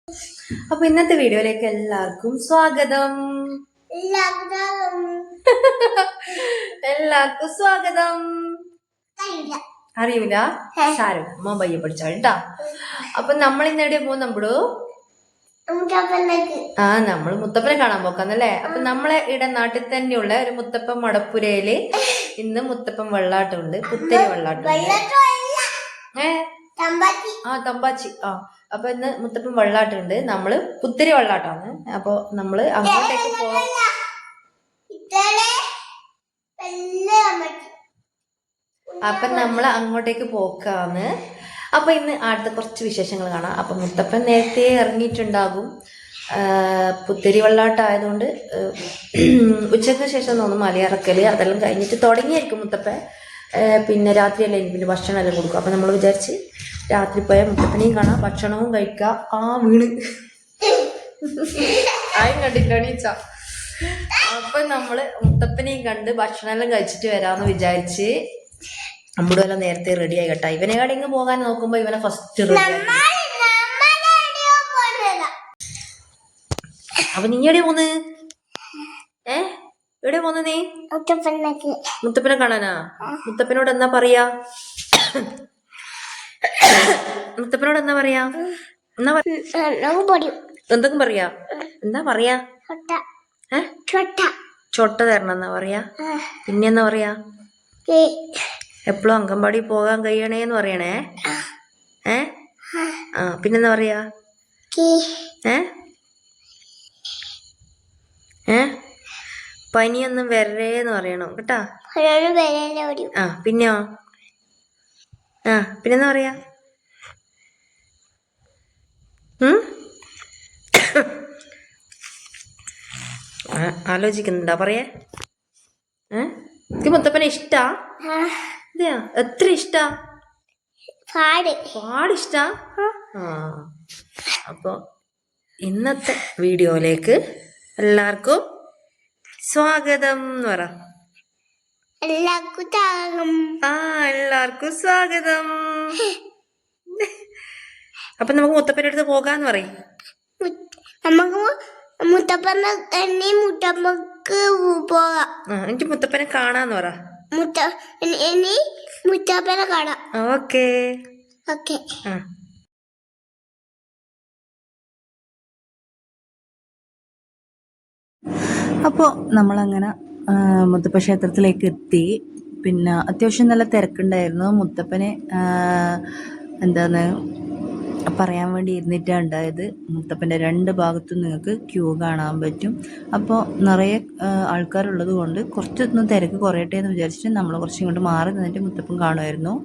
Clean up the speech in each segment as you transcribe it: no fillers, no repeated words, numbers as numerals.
അപ്പൊ ഇന്നത്തെ വീഡിയോയിലേക്ക് എല്ലാവർക്കും സ്വാഗതം. എല്ലാവർക്കും സ്വാഗതം. അറിയൂല സാരം മൊബൈൽ പഠിച്ചാൽ കേട്ടാ. അപ്പൊ നമ്മൾ ഇന്നെവിടെ പോകുന്നു? നമ്മള് മുത്തപ്പനെ കാണാൻ പോക്കാന്നല്ലേ. അപ്പൊ നമ്മളെ ഇവിടെ നാട്ടിൽ തന്നെയുള്ള ഒരു മുത്തപ്പൻ മടപ്പുരയില് ഇന്ന് മുത്തപ്പൻ വെള്ളാട്ടമുണ്ട്, പുത്തരി വെള്ളാട്ടമുണ്ട്. തമ്പാച്ചി. അപ്പൊ ഇന്ന് മുത്തപ്പൻ വെള്ളാട്ടുണ്ട്, നമ്മള് പുത്തരി വെള്ളാട്ടാണ്. അപ്പൊ നമ്മള് അങ്ങോട്ടേക്ക് നമ്മള് അങ്ങോട്ടേക്ക് പോക്കാന്ന്. അപ്പൊ ഇന്ന് അടുത്ത കുറച്ച് വിശേഷങ്ങൾ കാണാം. അപ്പൊ മുത്തപ്പൻ നേരത്തെ ഇറങ്ങിയിട്ടുണ്ടാകും. പുത്തരി വെള്ളാട്ടമായതുകൊണ്ട് ഉച്ചയ്ക്ക് ശേഷം തോന്നും മലയിറക്കല്, അതെല്ലാം കഴിഞ്ഞിട്ട് തുടങ്ങിയായിരിക്കും മുത്തപ്പൻ. പിന്നെ രാത്രിയല്ലേ പിന്നെ ഭക്ഷണം എല്ലാം കൊടുക്കും. അപ്പൊ നമ്മൾ വിചാരിച്ച് രാത്രി പോയാൽ മുത്തപ്പനെയും കാണാം, ഭക്ഷണവും കഴിക്കാം. വീണ് ആയും കണ്ടില്ല എണീച്ച. അപ്പൊ നമ്മള് മുത്തപ്പനെയും കണ്ട് ഭക്ഷണം എല്ലാം കഴിച്ചിട്ട് വരാമെന്ന് വിചാരിച്ച് നമ്മുടെ എല്ലാം നേരത്തെ റെഡി ആയി കേട്ടാ. ഇവനെ കടങ്ങ് പോകാൻ നോക്കുമ്പോ ഇവനെ ഫസ്റ്റ് റെഡി ആയി. അപ്പൊ നീ എവിടെ പോന്ന്? എവിടെ പോന്ന് നീ? മുത്തപ്പനെ കാണാനാ? മുത്തപ്പനോട് എന്നാ പറയാ? മുത്തപ്പനോട് എന്നാ പറയാ? എന്തൊക്കെ പറയാ? എന്താ പറയാ? ചൊട്ട തരണം എന്നാ പറയാ. പിന്നെ എന്നാ പറയാ? എപ്പോഴും അംഗൻവാടി പോകാൻ കഴിയണേന്ന് പറയണേ. പിന്നെന്താ പറയാ? പനിയൊന്നും വരേന്ന് പറയണം കേട്ടാ. പിന്നെയോ? പിന്നെന്താ പറയാ? ആലോചിക്കുന്നുണ്ടാ പറയേ? എനിക്ക് മുത്തപ്പനെ ഇഷ്ടാ. അതെയാ? എത്ര ഇഷ്ടാ? പാടിഷ്ടാ. അപ്പൊ ഇന്നത്തെ വീഡിയോയിലേക്ക് എല്ലാവർക്കും സ്വാഗതം എന്ന് പറ. എല്ലാവർക്കും സ്വാഗതം. അപ്പൊ നമുക്ക് മുത്തപ്പൻ്റെ അടുത്ത് പോകാന്ന് പറയും. മുത്തപ്പക്ക് പോകാം. എനിക്ക് മുത്തപ്പനെ കാണാന്ന് പറ. മുത്തപ്പനെ കാണാം. ഓക്കേ. അപ്പോൾ നമ്മളങ്ങനെ മുത്തപ്പ ക്ഷേത്രത്തിലേക്ക് എത്തി. പിന്നെ അത്യാവശ്യം നല്ല തിരക്കുണ്ടായിരുന്നു. മുത്തപ്പനെ എന്താണ് പറയാൻ വേണ്ടി ഇരുന്നിട്ടാണ് ഉണ്ടായത്. മുത്തപ്പൻ്റെ രണ്ട് ഭാഗത്തും നിങ്ങൾക്ക് ക്യൂ കാണാൻ പറ്റും. അപ്പോൾ നിറയെ ആൾക്കാരുള്ളത് കൊണ്ട് കുറച്ചൊന്നും തിരക്ക് കുറയട്ടെ എന്ന് വിചാരിച്ചിട്ട് നമ്മൾ കുറച്ചും ഇങ്ങോട്ട് മാറി നിന്നിട്ട് മുത്തപ്പൻ കാണുമായിരുന്നു.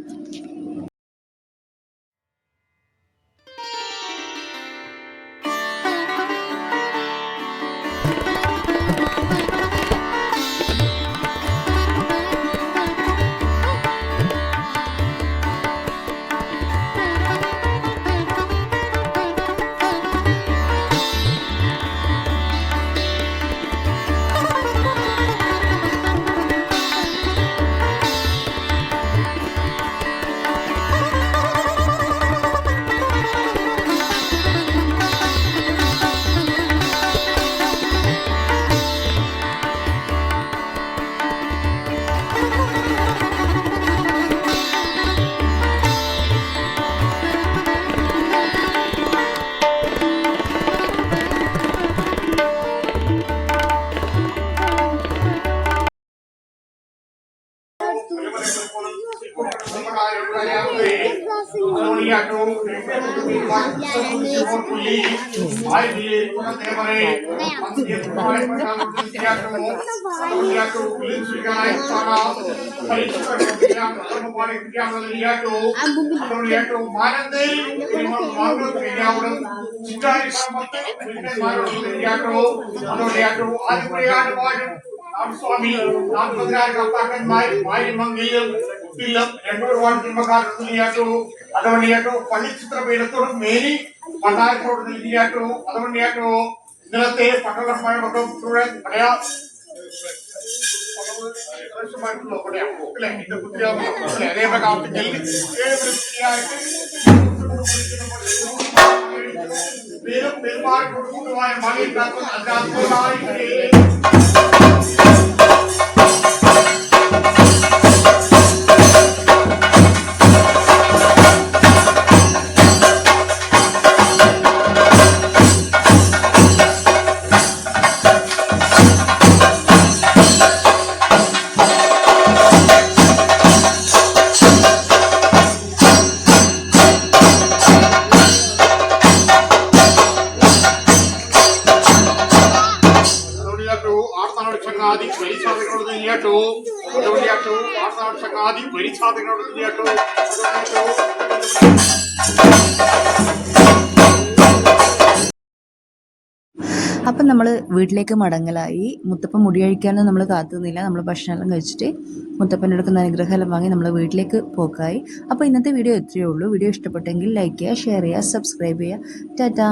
സ്വാമി നാൽപ്പതിനായിരം കർത്താക്കന്മാർ വാരിമംഗിയും കുട്ടിലും 200 കുടുംബക്കാർ അതുകൊണ്ടിയാട്ടോ പള്ളിച്ചിത്രപീഠത്തോടും മേരി പണ്ടാരത്തോട് നൽകിയാട്ടോ അതുകൊണ്ടിയാട്ടോ ഇന്നലത്തെ പട്ടണമായിട്ടുള്ള പറയാ പേരും പെരുമാറിക്കൊടുക്കുന്നതുമായ മകൻ അതിനകത്തുള്ളതായി ചങ്ങാതി പരിസാധകരോട് നീയാട്ടോ അതുകൊണ്ടിയാട്ടോ ആർത്തനാട് ചങ്ങാതി പരിസാധകരോട് നീയാട്ടോ അപ്പം നമ്മൾ വീട്ടിലേക്ക് മടങ്ങലായി. മുത്തപ്പൻ മുടി കഴിക്കാനൊന്നും നമ്മൾ കാത്തുനിന്നില്ല. നമ്മൾ ഭക്ഷണമെല്ലാം കഴിച്ചിട്ട് മുത്തപ്പൻ്റെ അടുക്കുന്ന അനുഗ്രഹമെല്ലാം വാങ്ങി നമ്മൾ വീട്ടിലേക്ക് പോക്കായി. അപ്പോൾ ഇന്നത്തെ വീഡിയോ ഇത്രയേ ഉള്ളൂ. വീഡിയോ ഇഷ്ടപ്പെട്ടെങ്കിൽ ലൈക്ക് ചെയ്യുക, ഷെയർ ചെയ്യുക, സബ്സ്ക്രൈബ് ചെയ്യുക. ടാറ്റാ.